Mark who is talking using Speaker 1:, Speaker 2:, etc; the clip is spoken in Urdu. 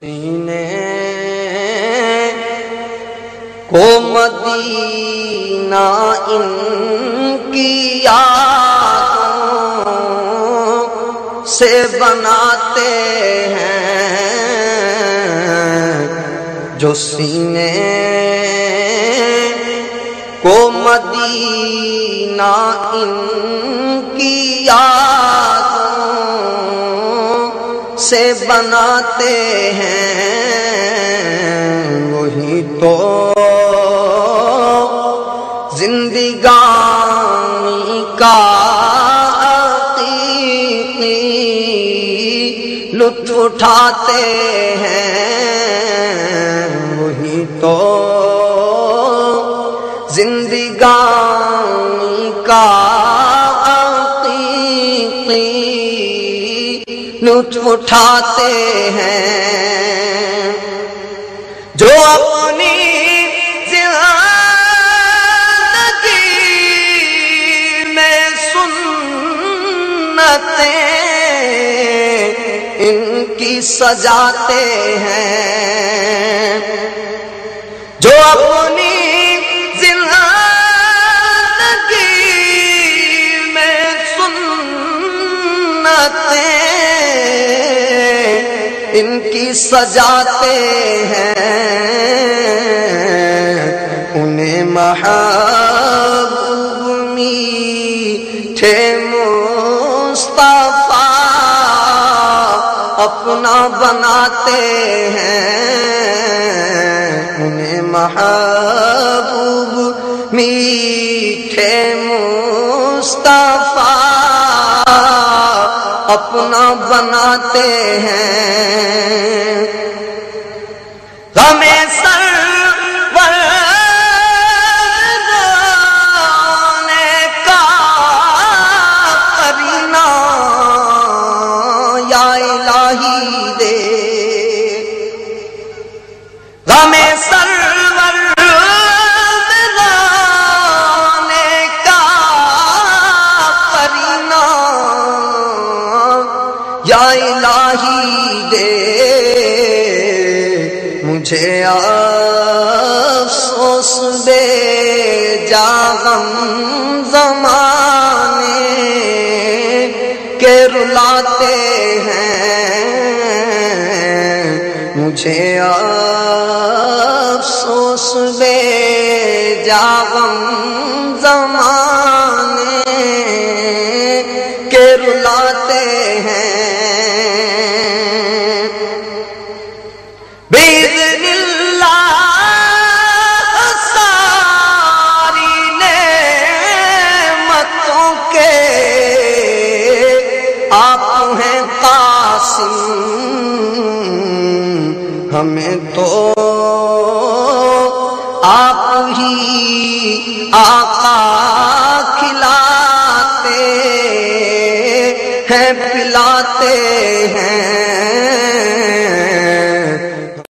Speaker 1: سینے کو مدینہ ان کی یادوں سے بناتے ہیں، جو سینے کو مدینہ ان کی یادوں سے بناتے ہیں، وہی تو زندگانی کا حقیقی لطف اٹھاتے ہیں، وہی تو زندگانی کا حقیقی لطف اٹھاتے ہیں، جو اپنی ان کی سجاتے ہیں، جو اپنی زندگی میں سنتیں ان کی سجاتے ہیں، انہیں محبوب میٹھے مصطفیٰ اپنا بناتے ہیں، انہیں محبوب میٹھے مصطفیٰ اپنا بناتے ہیں، غم سرور رونے کا قرینہ یا الہی دے، غم سرور رونے کا قرینہ یا الہی دے، مجھے افسوس بے جا غم زمانے کے رلاتے ہیں، مجھے افسوس بے جا غم زمانے کے رلاتے ہیں، بِإِذْنِ اللہ ساری نعمتوں کے آپ ہیں قاسم، ہمیں تو آپ ہی آقا کھلاتے ہیں پلاتے ہیں،